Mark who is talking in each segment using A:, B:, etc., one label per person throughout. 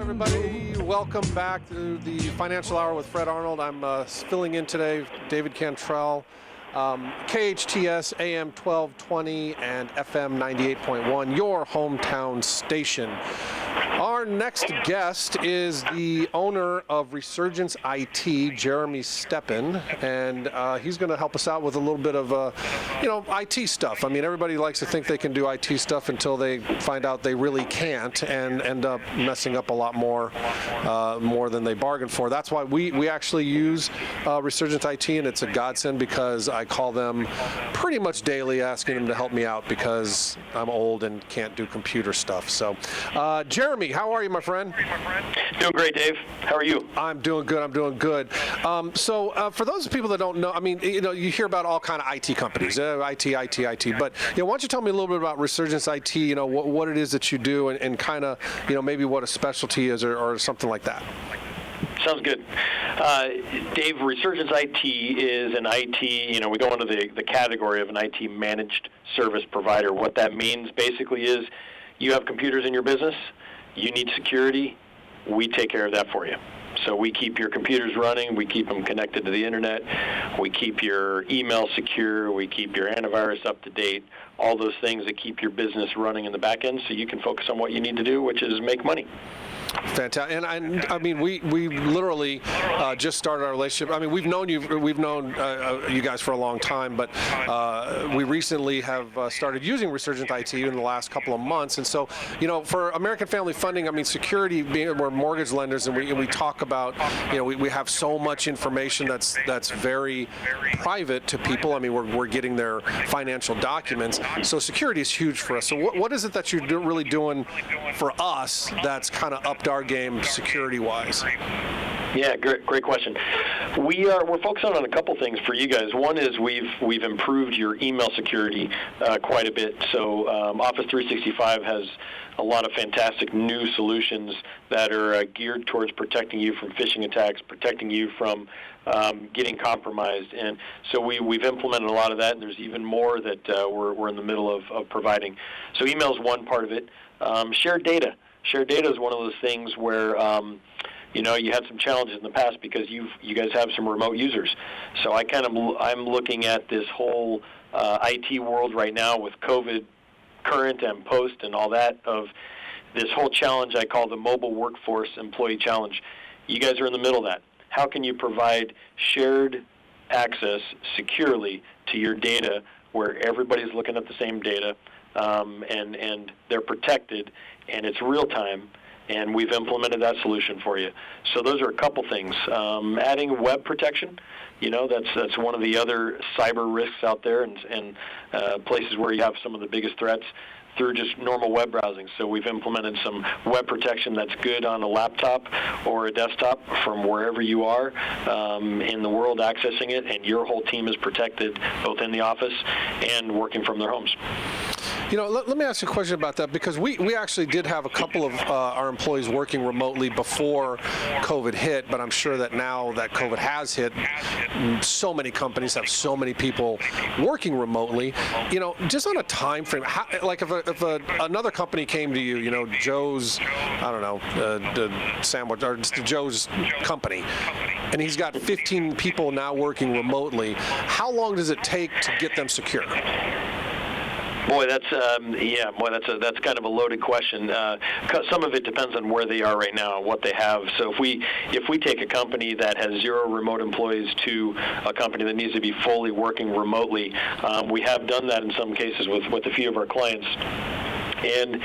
A: everybody. Welcome back to the Financial Hour with Fred Arnold. I'm filling in today, David Cantrell. KHTS AM 1220 and FM 98.1, your hometown station. Our next guest is the owner of Resurgence IT, Jeremy Steppen, and he's going to help us out with a little bit of, IT stuff. I mean, everybody likes to think they can do IT stuff until they find out they really can't and end up messing up a lot more than they bargained for. That's why we actually use Resurgence IT, and it's a godsend because I call them pretty much daily asking them to help me out because I'm old and can't do computer stuff. So, Jeremy, how are you, my friend?
B: Doing great, Dave. How are you?
A: I'm doing good. So for those people that don't know, I mean, you hear about all kind of IT companies, IT, but why don't you tell me a little bit about Resurgence IT, what it is that you do and kind of, maybe what a specialty is or something like that.
B: Sounds good. Dave, Resurgence IT is an IT, we go into the category of an IT managed service provider. What that means basically is you have computers in your business, you need security, we take care of that for you. So we keep your computers running, we keep them connected to the internet, we keep your email secure, we keep your antivirus up to date, all those things that keep your business running in the back end so you can focus on what you need to do, which is make money.
A: Fantastic. And I mean, we literally just started our relationship. I mean, we've known you guys for a long time, but we recently have started using Resurgent IT in the last couple of months. And so, for American Family Funding, I mean, security, we're mortgage lenders, and we talk about, we have so much information that's very private to people. I mean, we're getting their financial documents. So security is huge for us. So what is it that you're really doing for us that's kind of upped our game security-wise?
B: Yeah, great question. We're focusing on a couple things for you guys. One is we've improved your email security quite a bit. So Office 365 has a lot of fantastic new solutions that are geared towards protecting you from phishing attacks, protecting you from getting compromised. And so we've implemented a lot of that, and there's even more that we're in the middle of providing. So email is one part of it. Shared data. Shared data is one of those things where you had some challenges in the past because you guys have some remote users. So I'm looking at this whole IT world right now with COVID, current and post, and all that, of this whole challenge I call the mobile workforce employee challenge. You guys are in the middle of that. How can you provide shared access securely to your data where everybody's looking at the same data and they're protected and it's real time, and we've implemented that solution for you. So those are a couple things. Adding web protection, that's one of the other cyber risks out there and places where you have some of the biggest threats through just normal web browsing. So we've implemented some web protection that's good on a laptop or a desktop from wherever you are in the world accessing it, and your whole team is protected both in the office and working from their homes.
A: Let me ask you a question about that, because we actually did have a couple of our employees working remotely before COVID hit, but I'm sure that now that COVID has hit, so many companies have so many people working remotely. Just on a time frame, if another company came to you, Joe's, I don't know, the sandwich, or Joe's company, and he's got 15 people now working remotely, how long does it take to get them secure?
B: Boy, that's kind of a loaded question. Some of it depends on where they are right now and what they have. So if we take a company that has 0 remote employees to a company that needs to be fully working remotely, we have done that in some cases with a few of our clients. And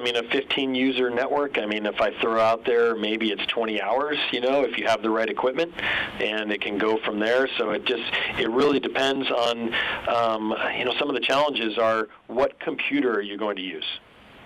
B: a 15-user network, if I throw out there, maybe it's 20 hours, if you have the right equipment, and it can go from there. So it really depends on, some of the challenges are, what computer are you going to use?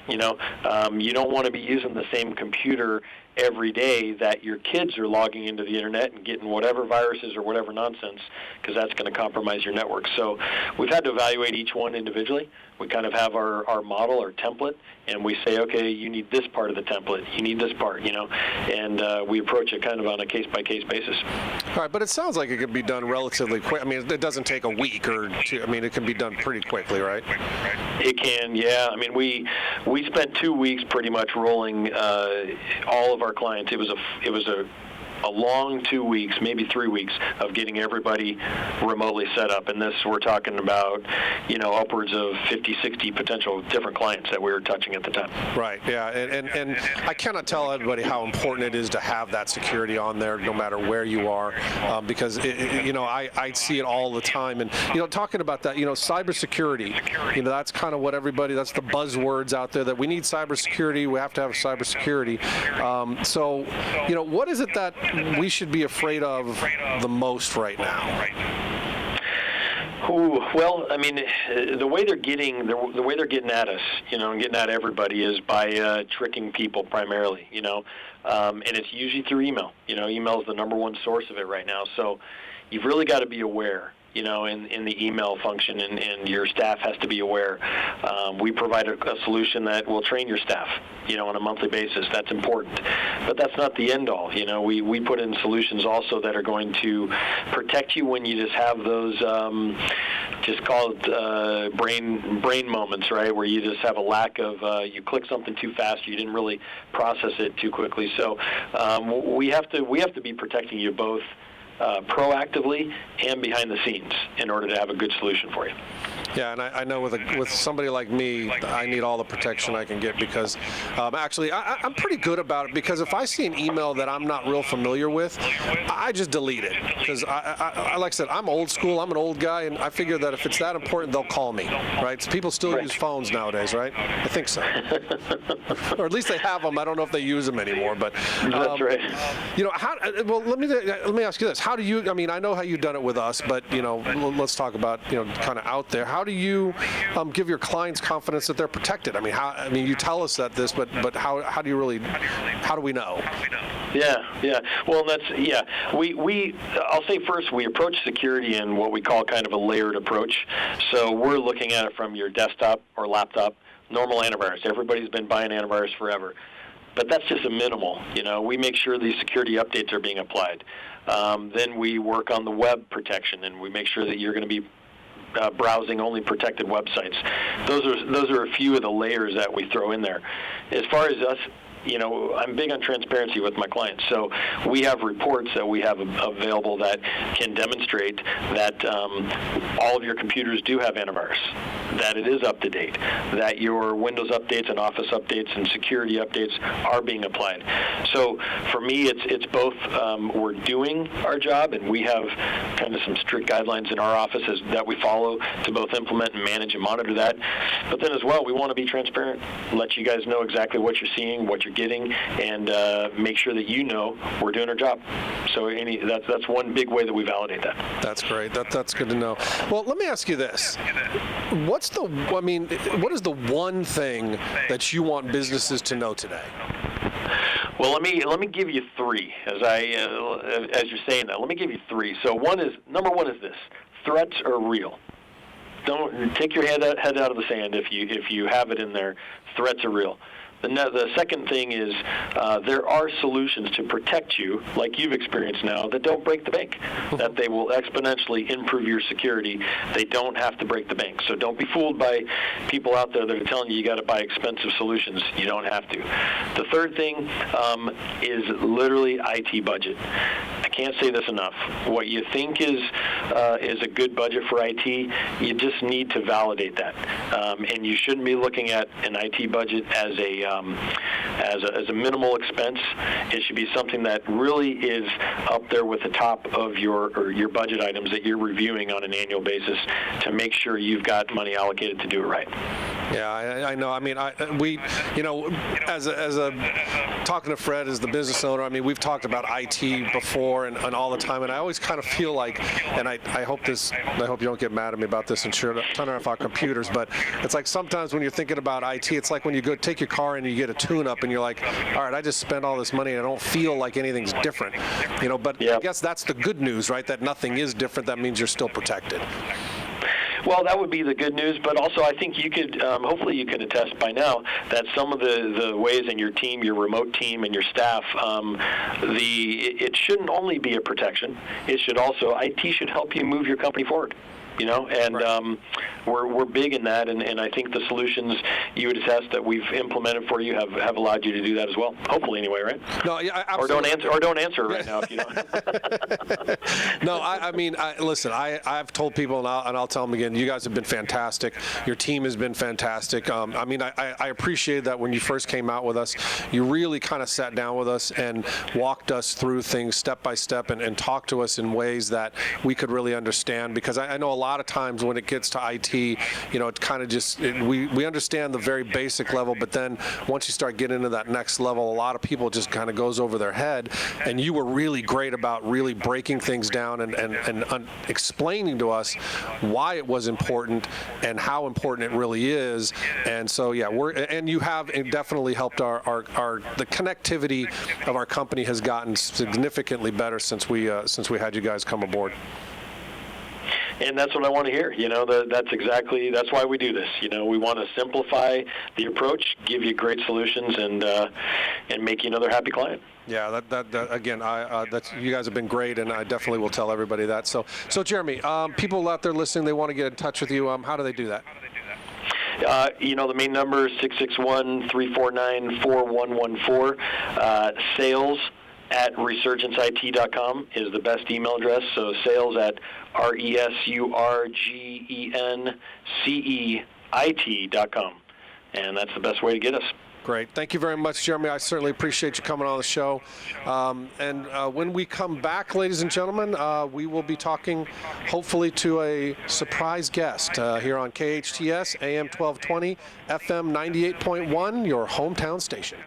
B: You don't want to be using the same computer every day that your kids are logging into the internet and getting whatever viruses or whatever nonsense, because that's going to compromise your network. So we've had to evaluate each one individually. We kind of have our model, our template, and we say, okay, you need this part of the template, you need this part, and we approach it kind of on a case-by-case basis.
A: All right, but it sounds like it could be done relatively quick. I mean, it doesn't take a week or two. I mean, it can be done pretty quickly, right?
B: It can, yeah. I mean, we spent 2 weeks pretty much rolling all of our clients. It was a long 2 weeks, maybe 3 weeks of getting everybody remotely set up. And this, we're talking about, upwards of 50, 60 potential different clients that we were touching at the time.
A: Right, yeah. And I cannot tell everybody how important it is to have that security on there no matter where you are, because, I see it all the time. And, talking about that, cybersecurity, that's kind of what that's the buzzwords out there, that we need cybersecurity, we have to have cybersecurity. So, what is it that we should be afraid of the most right now?
B: Ooh, well, I mean, the way they're getting at us, and getting at everybody is by tricking people primarily, and it's usually through email. Email is the number one source of it right now. So you've really got to be aware, in the email function, and your staff has to be aware. We provide a solution that will train your staff, on a monthly basis. That's important. But that's not the end all. We put in solutions also that are going to protect you when you just have those, just call it brain moments, right, where you just have a lack of, you click something too fast, you didn't really process it too quickly. So we have to be protecting you both proactively and behind the scenes in order to have a good solution for you.
A: Yeah, and I know with somebody like me, I need all the protection I can get, because actually I'm pretty good about it, because if I see an email that I'm not real familiar with, I just delete it, because I like I said, I'm old school, I'm an old guy, and I figure that if it's that important, they'll call me, right? So people still use phones nowadays, right? I think so. Or at least they have them. I don't know if they use them anymore, but
B: that's right.
A: Let me ask you this. How do you, I know how you've done it with us, but let's talk about kind of out there. How do you give your clients confidence that they're protected? You tell us that but how do you really, how do we know?
B: Yeah. Well, I'll say first, we approach security in what we call kind of a layered approach. So we're looking at it from your desktop or laptop, normal antivirus. Everybody's been buying antivirus forever. But that's just a minimal. We make sure these security updates are being applied. Then we work on the web protection, and we make sure that you're going to be browsing only protected websites. Those are a few of the layers that we throw in there. As far as us, I'm big on transparency with my clients. So we have reports that we have available that can demonstrate that all of your computers do have antivirus, that it is up to date, that your Windows updates and Office updates and security updates are being applied. So for me, it's both we're doing our job, and we have kind of some strict guidelines in our offices that we follow to both implement and manage and monitor that. But then as well, we want to be transparent, let you guys know exactly what you're seeing, what you're getting, and make sure that we're doing our job. So that's one big way that we validate that.
A: That's great. That's good to know. Well, let me ask you this: what is the one thing that you want businesses to know today?
B: Well, let me give you three. As you're saying that, let me give you three. So number one is this: threats are real. Don't take your head out of the sand if you have it in there. Threats are real. The second thing is there are solutions to protect you, like you've experienced now, that don't break the bank, that they will exponentially improve your security. They don't have to break the bank. So don't be fooled by people out there that are telling you got to buy expensive solutions. You don't have to. The third thing is literally IT budget. I can't say this enough. What you think is a good budget for IT, you just need to validate that. And you shouldn't be looking at an IT budget as a minimal expense. It should be something that really is up there with the top of your budget items that you're reviewing on an annual basis to make sure you've got money allocated to do it right.
A: Yeah, I know. Talking to Fred as the business owner, we've talked about IT before and all the time, and I always kind of feel like, and I hope you don't get mad at me about this and turn off our computers, but it's like sometimes when you're thinking about IT, it's like when you go take your car and you get a tune-up and you're like, all right, I just spent all this money and I don't feel like anything's different, but yeah. I guess that's the good news, right? That nothing is different. That means you're still protected.
B: Well, that would be the good news, but also I think you could, hopefully you can attest by now that some of the ways in your team, your remote team and your staff, it shouldn't only be a protection. It should also, IT should help you move your company forward. And
A: right.
B: We're big in that, and I think the solutions you would attest that we've implemented for you have allowed you to do that as well. Hopefully, anyway, right?
A: No, yeah, absolutely.
B: Or don't answer right now if you don't.
A: No, I mean, listen, I've told people, and I'll tell them again, you guys have been fantastic. Your team has been fantastic. I mean, I appreciate that when you first came out with us, you really kind of sat down with us and walked us through things step by step and talked to us in ways that we could really understand, because I know a lot of times when it gets to IT, it kind of just, we understand the very basic level, but then once you start getting into that next level, a lot of people just kind of goes over their head, and you were really great about really breaking things down and explaining to us why it was important and how important it really is. And so, yeah, and you have definitely helped the connectivity of our company has gotten significantly better since we had you guys come aboard.
B: And that's what I want to hear. That's why we do this. We want to simplify the approach, give you great solutions, and make you another happy client.
A: Yeah, that again, you guys have been great, and I definitely will tell everybody that. So Jeremy, people out there listening, they want to get in touch with you. How do they do that?
B: The main number is 661-349-4114. Sales@resurgenceit.com is the best email address. So sales at resurgenceit.com. And that's the best way to get us.
A: Great. Thank you very much, Jeremy. I certainly appreciate you coming on the show. And when we come back, ladies and gentlemen, we will be talking hopefully to a surprise guest here on KHTS, AM 1220, FM 98.1, your hometown station.